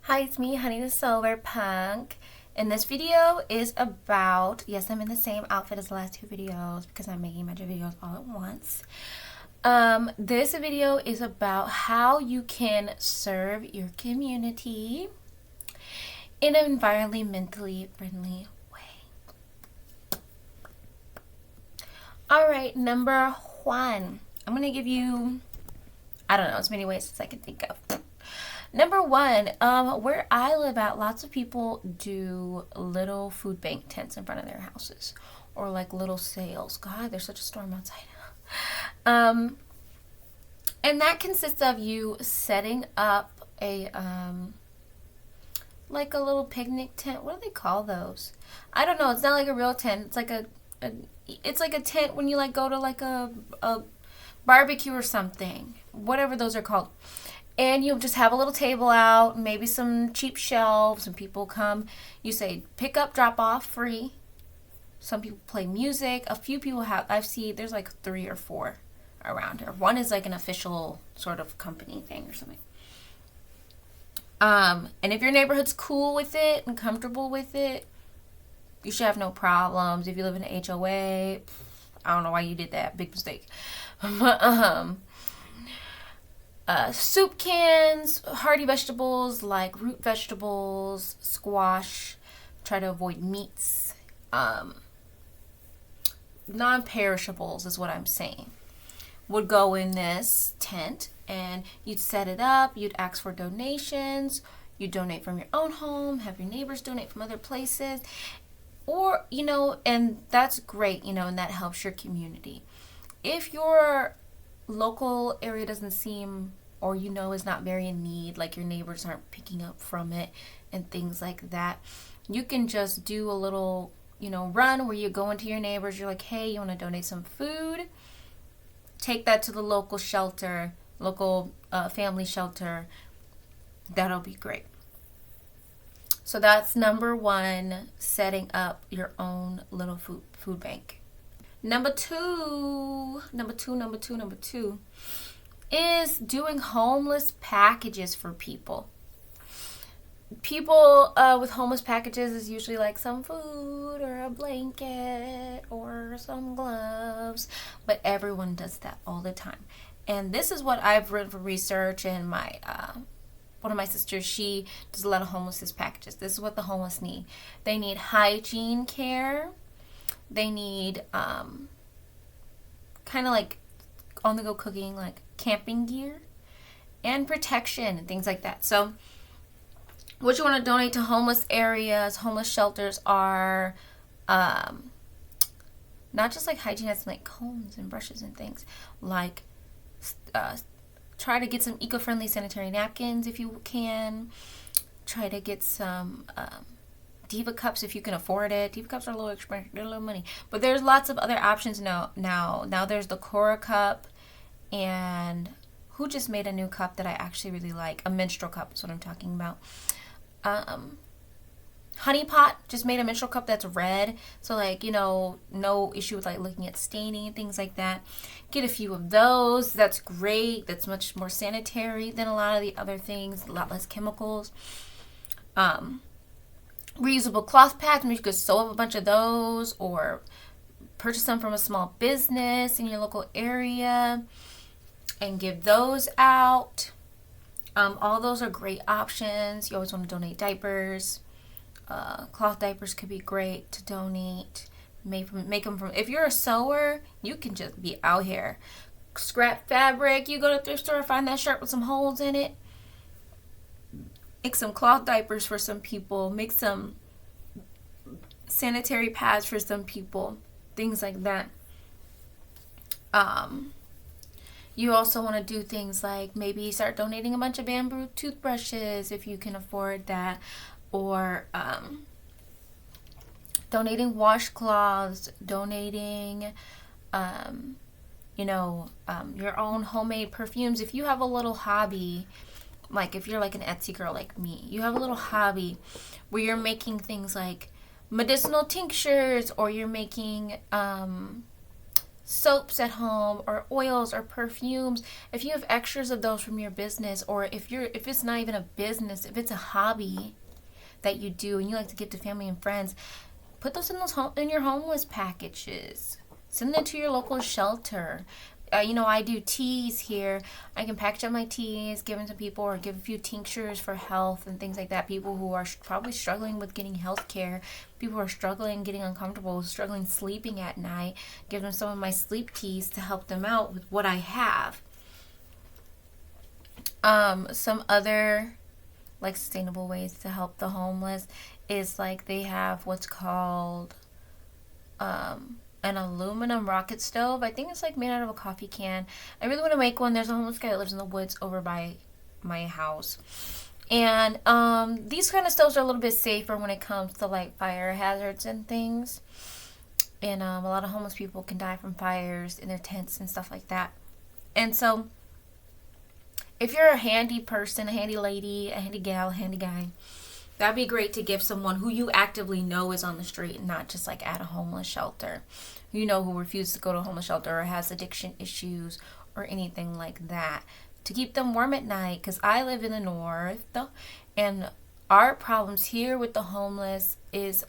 Hi, it's me, Honey the Solar Punk, and this video is about, yes, I'm in the same outfit as the last two videos because I'm making a bunch of videos all at once. This video is about how you can serve your community in an environmentally friendly way. Alright, number one. I'm going to give you, I don't know, as many ways as I can think of. Number one, where I live at, lots of people do little food bank tents in front of their houses, or like little sales. God, there's such a storm outside. And that consists of you setting up a like a little picnic tent. What do they call those? I don't know. It's not like a real tent. It's like it's like a tent when you like go to like a barbecue or something. Whatever those are called. And you just have a little table out, maybe some cheap shelves, and people come. You say, pick up, drop off, free. Some people play music. A few people have, there's like 3 or 4 around here. One is like an official sort of company thing or something. And if your neighborhood's cool with it and comfortable with it, you should have no problems. If you live in an HOA, I don't know why you did that. Big mistake. Soup cans, hearty vegetables like root vegetables, squash. Try to avoid meats. Non-perishables is what I'm saying. Would go in this tent, and you'd set it up. You'd ask for donations. You donate from your own home. Have your neighbors donate from other places. Or, and that's great, and that helps your community. If your local area doesn't seem, or is not very in need, like your neighbors aren't picking up from it and things like that, you can just do a little run where you go into your neighbors. You're like, hey, you want to donate some food? Take that to the local shelter, local family shelter. That'll be great. So that's number one, setting up your own little food bank. Number two is doing homeless packages for people. People with homeless packages is usually like some food or a blanket or some gloves, but everyone does that all the time. And this is what I've read for research, and my one of my sisters, she does a lot of homelessness packages. This is what the homeless need. They need hygiene care. They need kind of like on-the-go cooking, like camping gear, and protection and things like that. So what you want to donate to homeless areas, homeless shelters are not just like hygiene, that's like combs and brushes and things. Like try to get some eco-friendly sanitary napkins if you can. Try to get some Diva cups if you can afford it. Diva cups are a little expensive, they're a little money, but there's lots of other options now there's the Cora cup, and who just made a new cup that I actually really like? A menstrual cup is what I'm talking about. Honey Pot just made a menstrual cup that's red, so like no issue with like looking at staining and things like that. Get a few of those. That's great. That's much more sanitary than a lot of the other things. A lot less chemicals. Reusable cloth pads, you could sew up a bunch of those or purchase them from a small business in your local area and give those out. All those are great options. You always want to donate diapers. Cloth diapers could be great to donate. Make them from, if you're a sewer, you can just be out here. Scrap fabric, you go to the thrift store, find that shirt with some holes in it. Make some cloth diapers for some people. Make some sanitary pads for some people. Things like that. You also want to do things like maybe start donating a bunch of bamboo toothbrushes if you can afford that. Or donating washcloths. Donating, your own homemade perfumes. If you have a little hobby, like if you're like an Etsy girl like me, you have a little hobby where you're making things like medicinal tinctures, or you're making soaps at home or oils or perfumes, if you have extras of those from your business, or if it's not even a business, if it's a hobby that you do and you like to give to family and friends, put those in your homeless packages. Send them to your local shelter. I do teas here. I can package up my teas, give them to people, or give a few tinctures for health and things like that. People who are probably struggling with getting health care, people who are struggling, getting uncomfortable, struggling sleeping at night, give them some of my sleep teas to help them out with what I have. Some other like sustainable ways to help the homeless is like they have what's called an aluminum rocket stove. I think it's like made out of a coffee can. I really want to make one. There's a homeless guy that lives in the woods over by my house. And these kind of stoves are a little bit safer when it comes to like fire hazards and things. And a lot of homeless people can die from fires in their tents and stuff like that. And so if you're a handy person, a handy lady, a handy gal, a handy guy, that'd be great to give someone who you actively know is on the street and not just like at a homeless shelter. Who refuses to go to a homeless shelter or has addiction issues or anything like that. To keep them warm at night, because I live in the north, and our problems here with the homeless is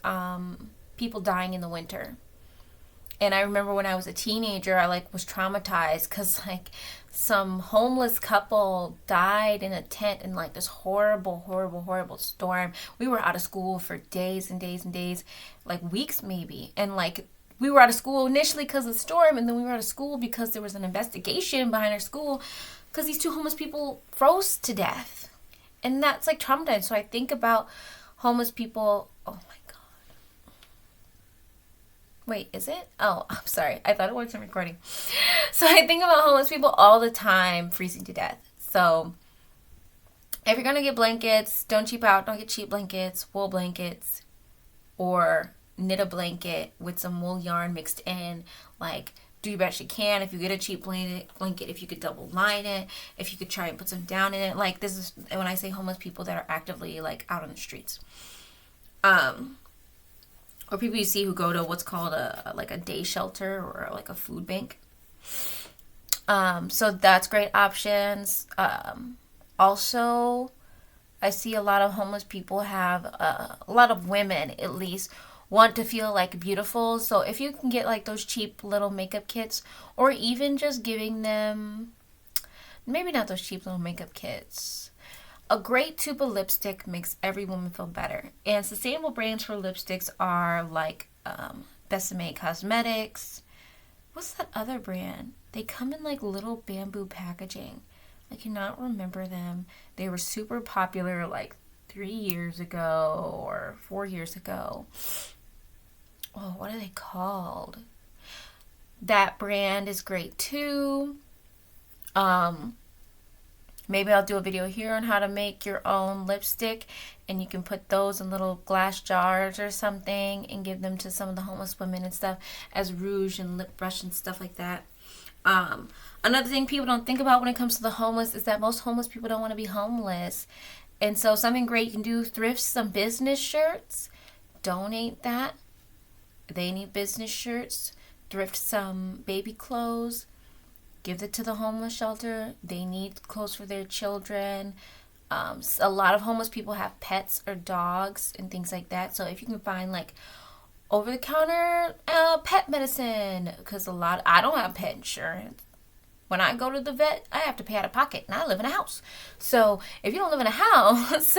people dying in the winter. And I remember when I was a teenager, I was traumatized because some homeless couple died in a tent in this horrible, horrible, horrible storm. We were out of school for days and days and days, weeks maybe. And we were out of school initially because of the storm, and then we were out of school because there was an investigation behind our school because these two homeless people froze to death. And that's traumatizing. So I think about homeless people. Oh my God. Wait, is it? Oh, I'm sorry. I thought it wasn't recording. So I think about homeless people all the time freezing to death. So if you're going to get blankets, don't cheap out. Don't get cheap blankets, wool blankets, or knit a blanket with some wool yarn mixed in. Do your best you can. If you get a cheap blanket, if you could double line it, if you could try and put some down in it. This is when I say homeless people that are actively out on the streets. Or people you see who go to what's called a day shelter or a food bank. So that's great options. Also, I see a lot of homeless people have, a lot of women at least, want to feel beautiful. So if you can get those cheap little makeup kits, or even just giving them, maybe not those cheap little makeup kits, a great tube of lipstick makes every woman feel better. And sustainable brands for lipsticks are Besame Cosmetics. What's that other brand? They come in little bamboo packaging. I cannot remember them. They were super popular 3 years ago or 4 years ago. Oh, what are they called? That brand is great too. Maybe I'll do a video here on how to make your own lipstick, and you can put those in little glass jars or something and give them to some of the homeless women and stuff as rouge and lip brush and stuff like that. Another thing people don't think about when it comes to the homeless is that most homeless people don't want to be homeless. And so something great you can do, thrift some business shirts, donate that. They need business shirts. Thrift some baby clothes. Give it to the homeless shelter. They need clothes for their children. A lot of homeless people have pets or dogs and things like that. So if you can find over-the-counter pet medicine, because I don't have pet insurance. When I go to the vet, I have to pay out of pocket, and I live in a house. So if you don't live in a house,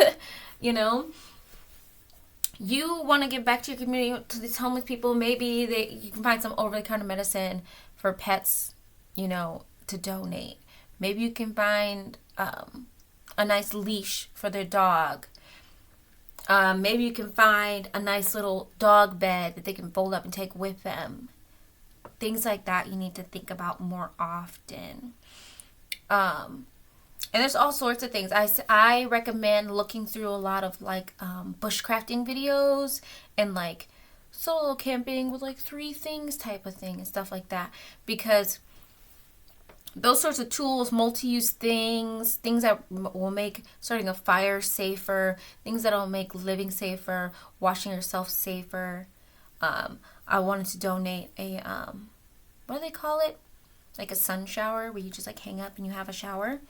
you want to give back to your community, to these homeless people. Maybe you can find some over-the-counter medicine for pets, to donate. Maybe you can find a nice leash for their dog. Maybe you can find a nice little dog bed that they can fold up and take with them. Things like that you need to think about more often. And there's all sorts of things. I recommend looking through a lot of bushcrafting videos and solo camping with 3 things type of thing and stuff like that, because those sorts of tools, multi-use things that will make starting a fire safer, things that will make living safer, washing yourself safer. I wanted to donate what do they call it? Like a sun shower where you just like hang up and you have a shower.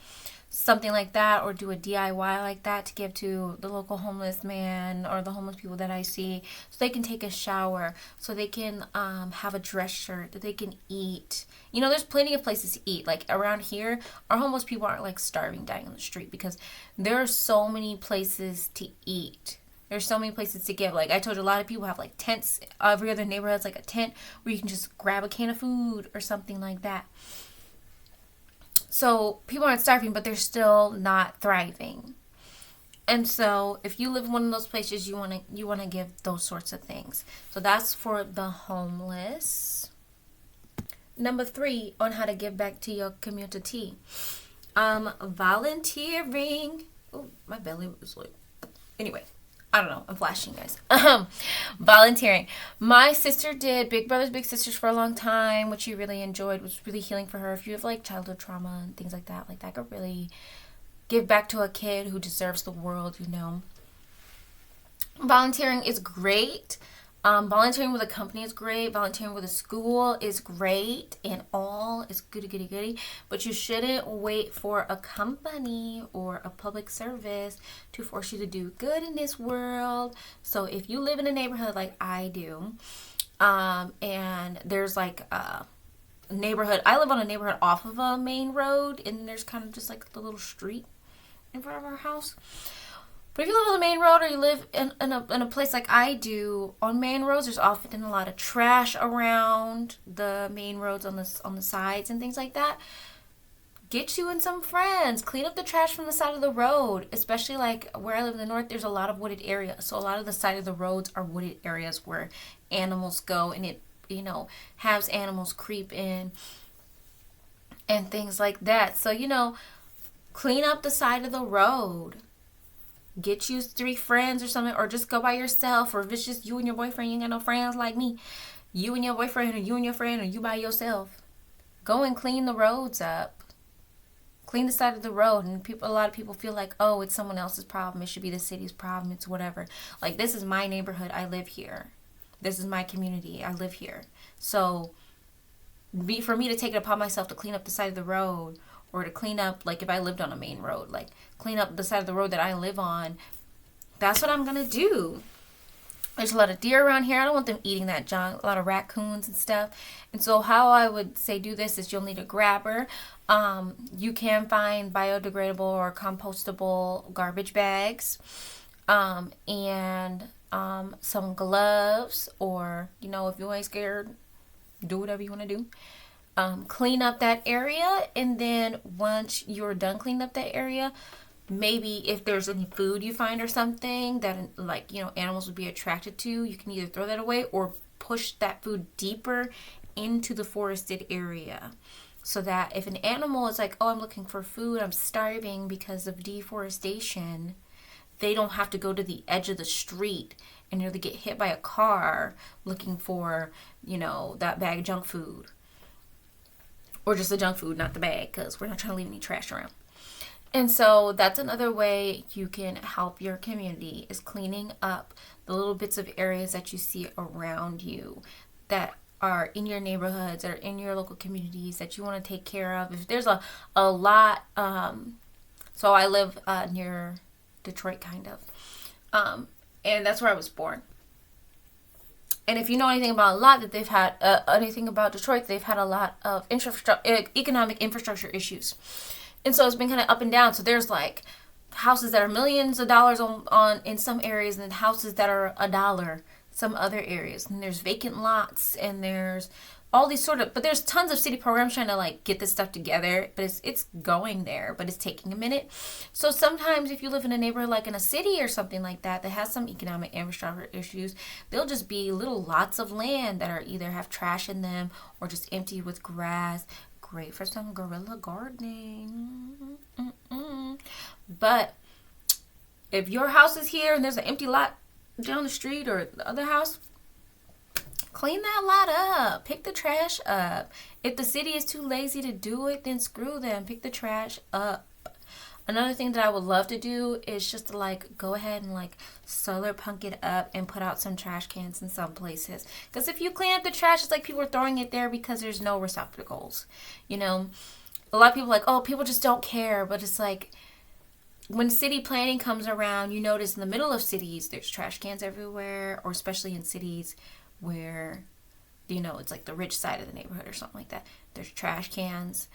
Something like that, or do a DIY like that to give to the local homeless man or the homeless people that I see, so they can take a shower, so they can have a dress shirt, that they can eat. You know, there's plenty of places to eat. Like around here, our homeless people aren't like starving, dying on the street, because there are so many places to eat. There's so many places to give. Like I told you, a lot of people have like tents. Every other neighborhood has like a tent where you can just grab a can of food or something like that. So people aren't starving, but they're still not thriving. And so if you live in one of those places, you want to give those sorts of things. So that's for the homeless. Number 3 on how to give back to your community. Volunteering. Oh, my belly was like, anyway. I don't know. I'm flashing, guys. Volunteering. My sister did Big Brothers Big Sisters for a long time, which she really enjoyed. Was really healing for her. If you have like childhood trauma and things like that could really give back to a kid who deserves the world, you know. Volunteering is great. Volunteering with a company is great. Volunteering with a school is great, and all is goody. But you shouldn't wait for a company or a public service to force you to do good in this world. So if you live in a neighborhood like I do, and there's like a neighborhood, I live on a neighborhood off of a main road, and there's kind of just like the little street in front of our house. But if you live on the main road, or you live in a place like I do, on main roads, there's often a lot of trash around the main roads on the sides and things like that. Get you and some friends. Clean up the trash from the side of the road. Especially like where I live in the north, there's a lot of wooded areas. So a lot of the side of the roads are wooded areas where animals go, and it, you know, has animals creep in and things like that. So, you know, clean up the side of the road. Get you 3 friends or something, or just go by yourself, or if it's just you and your boyfriend, you ain't got no friends like me. You and your boyfriend, or you and your friend, or you by yourself. Go and clean the roads up. Clean the side of the road. And a lot of people feel like, oh, it's someone else's problem. It should be the city's problem. It's whatever. Like, this is my neighborhood. I live here. This is my community. I live here. So, for me to take it upon myself to clean up the side of the road, or to clean up, like if I lived on a main road, like clean up the side of the road that I live on, that's what I'm going to do. There's a lot of deer around here. I don't want them eating that junk. A lot of raccoons and stuff. And so how I would say do this is you'll need a grabber. You can find biodegradable or compostable garbage bags. And some gloves, or, you know, if you ain't scared, do whatever you want to do. Clean up that area, and then once you're done cleaning up that area, maybe if there's any food you find or something that, like, you know, animals would be attracted to, you can either throw that away or push that food deeper into the forested area, so that if an animal is like, oh, I'm looking for food, I'm starving because of deforestation, they don't have to go to the edge of the street and nearly get hit by a car looking for, you know, that bag of junk food. Or just the junk food, not the bag, because we're not trying to leave any trash around. And so that's another way you can help your community, is cleaning up the little bits of areas that you see around you that are in your neighborhoods or in your local communities that you want to take care of. If there's a lot, so I live near Detroit, kind of. And that's where I was born. And if you know anything about anything about Detroit, they've had a lot of economic infrastructure issues. And so it's been kind of up and down. So there's like houses that are millions of dollars on in some areas, and then houses that are $1 some other areas. And there's vacant lots, and there's all these but there's tons of city programs trying to like get this stuff together, but it's going there, but it's taking a minute. So sometimes if you live in a neighborhood like in a city or something like that has some economic infrastructure issues, there'll just be little lots of land that are either have trash in them or just empty with grass. Great for some guerrilla gardening. But if your house is here and there's an empty lot down the street or the other house, clean that lot up. Pick the trash up. If the city is too lazy to do it, then screw them. Pick the trash up. Another thing that I would love to do is just to like go ahead and like solar punk it up and put out some trash cans in some places. Because if you clean up the trash, it's like people are throwing it there because there's no receptacles. You know, a lot of people are like, oh, people just don't care. But it's like when city planning comes around, you notice in the middle of cities, there's trash cans everywhere, or especially in cities where, you know, it's like the rich side of the neighborhood or something like that. There's trash cans.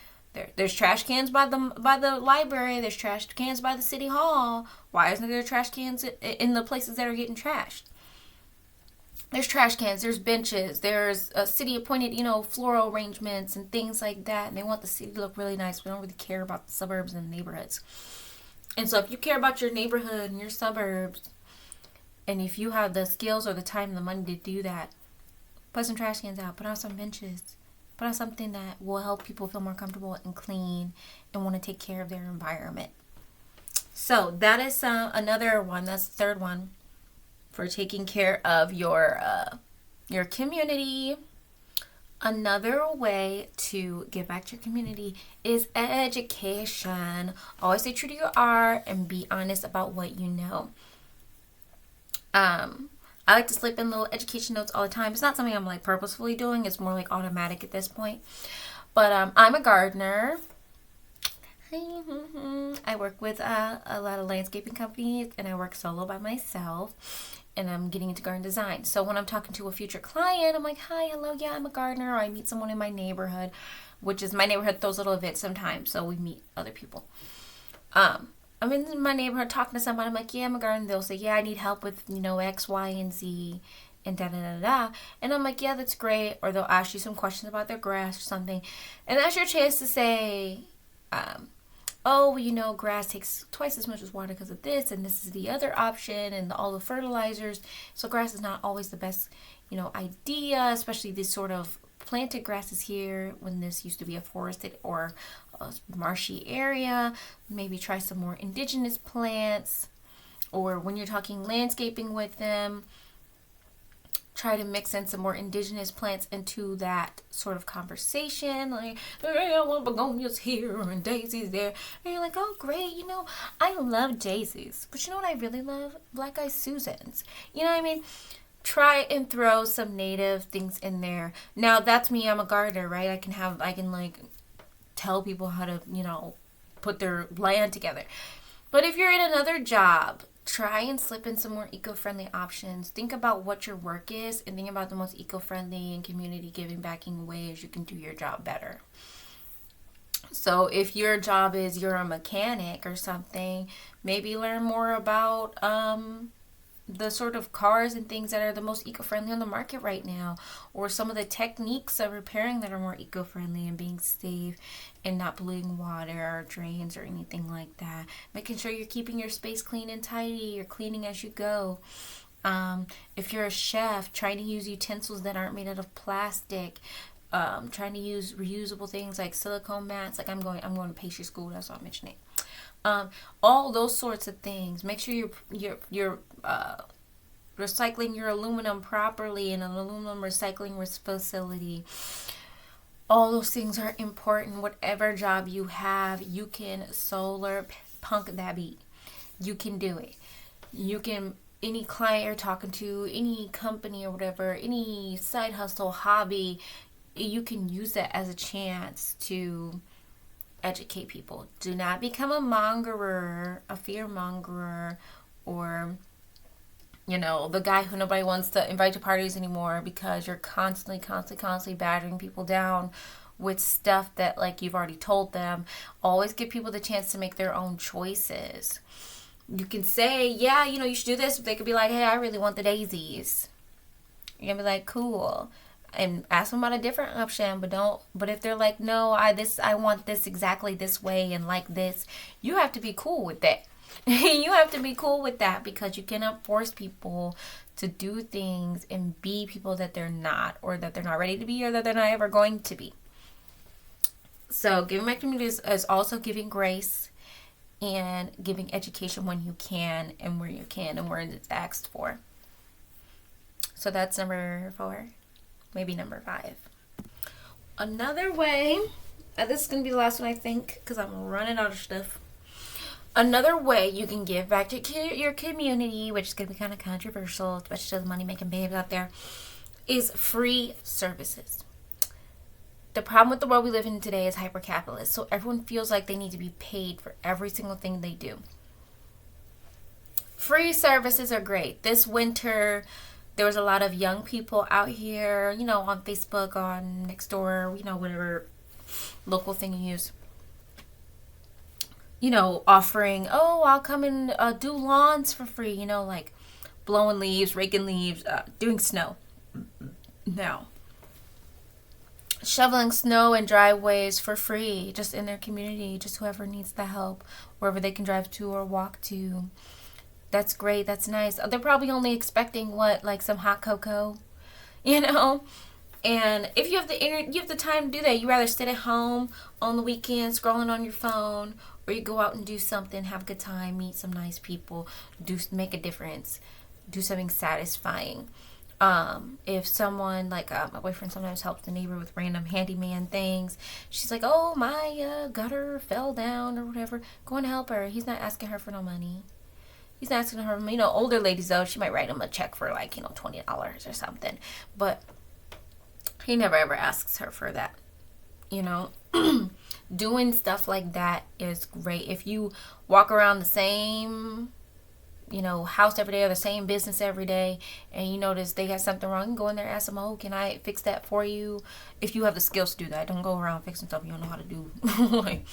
There's trash cans by the library. There's trash cans by the city hall. Why isn't there trash cans in the places that are getting trashed? There's trash cans. There's benches. There's city appointed, you know, floral arrangements and things like that. And they want the city to look really nice. We don't really care about the suburbs and the neighborhoods. And so if you care about your neighborhood and your suburbs, and if you have the skills or the time and the money to do that, put some trash cans out. Put out some benches. Put out something that will help people feel more comfortable and clean and want to take care of their environment. So that is another one. That's the third one for taking care of your community. Another way to give back to your community is education. Always stay true to your art and be honest about what you know. I like to slip in little education notes all the time. It's not something I'm like purposefully doing. It's more like automatic at this point. But I'm a gardener. I work with a lot of landscaping companies, and I work solo by myself. And I'm getting into garden design. So when I'm talking to a future client, I'm like, hi, hello, yeah, I'm a gardener. Or I meet someone in my neighborhood, which is my neighborhood throws little events sometimes. So we meet other people. I'm in my neighborhood talking to somebody. I'm like, yeah, I'm a gardener. They'll say, yeah, I need help with, you know, X, Y, and Z, and da-da-da-da. And I'm like, yeah, that's great. Or they'll ask you some questions about their grass or something. And that's your chance to say, oh, you know, grass takes twice as much as water because of this, and this is the other option, and all the fertilizers. So grass is not always the best, you know, idea, especially this sort of planted grasses here when this used to be a forested or a marshy area. Maybe try some more indigenous plants, or when you're talking landscaping with them, try to mix in some more indigenous plants into that sort of conversation. Like, hey, I want begonias here and daisies there. And you're like, oh, great. You know, I love daisies. But you know what I really love? Black-eyed Susans. You know what I mean? Try and throw some native things in there. Now, that's me. I'm a gardener, right? I can like tell people how to, you know, put their land together. But if you're in another job, try and slip in some more eco-friendly options. Think about what your work is and think about the most eco-friendly and community giving backing ways you can do your job better. So if your job is you're a mechanic or something, maybe learn more about the sort of cars and things that are the most eco-friendly on the market right now, or some of the techniques of repairing that are more eco-friendly and being safe and not polluting water or drains or anything like that. Making sure you're keeping your space clean and tidy. You're cleaning as you go. If you're a chef, trying to use utensils that aren't made out of plastic. Trying to use reusable things like silicone mats. Like I'm going to pastry school. That's why I'm mentioning it. All those sorts of things. Make sure you're recycling your aluminum properly in an aluminum recycling facility. All those things are important. Whatever job you have, you can solar punk that beat. You can do it. You can, any client you're talking to, any company or whatever, any side hustle, hobby, you can use that as a chance to educate people. Do not become a mongerer, a fear mongerer, or, you know, the guy who nobody wants to invite to parties anymore because you're constantly battering people down with stuff that, like, you've already told them. Always give people the chance to make their own choices. You can say, yeah, you know, you should do this. But they could be like, hey, I really want the daisies. You're going to be like, cool. And ask them about a different option, but if they're like, no, I want this exactly this way and like this, you have to be cool with that. You have to be cool with that, because you cannot force people to do things and be people that they're not, or that they're not ready to be, or that they're not ever going to be. So giving back to community is also giving grace and giving education when you can and where you can and where it's asked for. So that's number 4. Maybe number 5. Another way, this is going to be the last one I think, because I'm running out of stuff. Another way you can give back to your community, which is going to be kind of controversial, especially to the money making babes out there, is free services. The problem with the world we live in today is hyper capitalist, so everyone feels like they need to be paid for every single thing they do. Free services are great. This winter, there was a lot of young people out here, on Facebook, on Nextdoor, whatever local thing you use, offering, oh, I'll come and do lawns for free, like blowing leaves, raking leaves, doing snow. Now, shoveling snow in driveways for free, just in their community, just whoever needs the help, wherever they can drive to or walk to. That's great. That's nice. They're probably only expecting like some hot cocoa, And if you have the time to do that, you rather sit at home on the weekend scrolling on your phone, or you go out and do something, have a good time, meet some nice people, make a difference, do something satisfying. If someone like my boyfriend sometimes helps the neighbor with random handyman things, she's like, oh, my gutter fell down or whatever, go and help her. He's not asking her for no money. He's not asking her, older ladies though, she might write him a check for like, $20 or something, but he never ever asks her for that. Doing stuff like that is great. If you walk around the same house every day or the same business every day, and you notice they got something wrong, you go in there and ask them, oh, can I fix that for you? If you have the skills to do that. Don't go around fixing stuff you don't know how to do. Like,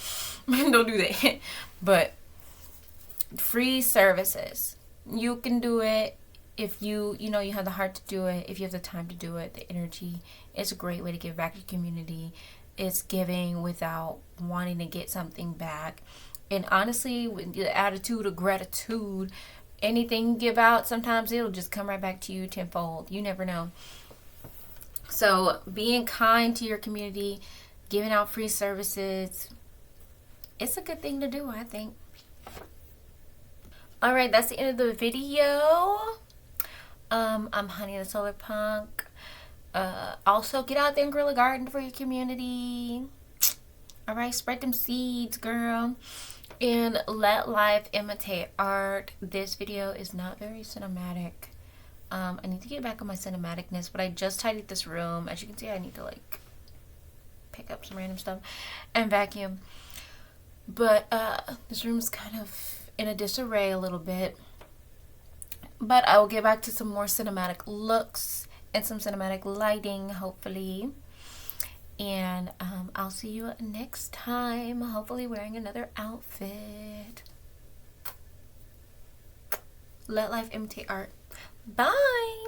don't do that. But free services, you can do it if you have the heart to do it, if you have the time to do it, the energy. It's a great way to give back to your community. It's giving without wanting to get something back. And honestly, with the attitude of gratitude, anything you give out, sometimes it'll just come right back to you tenfold. You never know. So being kind to your community, giving out free services, it's a good thing to do, I think. All right, that's the end of the video. I'm Honey the Solar Punk. Also, get out there and grow a garden for your community. All right, spread them seeds, girl. And let life imitate art. This video is not very cinematic. I need to get back on my cinematicness, but I just tidied this room. As you can see, I need to like pick up some random stuff and vacuum. But this room is kind of in a disarray a little bit. But I will get back to some more cinematic looks and some cinematic lighting, hopefully. And I'll see you next time, hopefully wearing another outfit. Let life imitate art. Bye!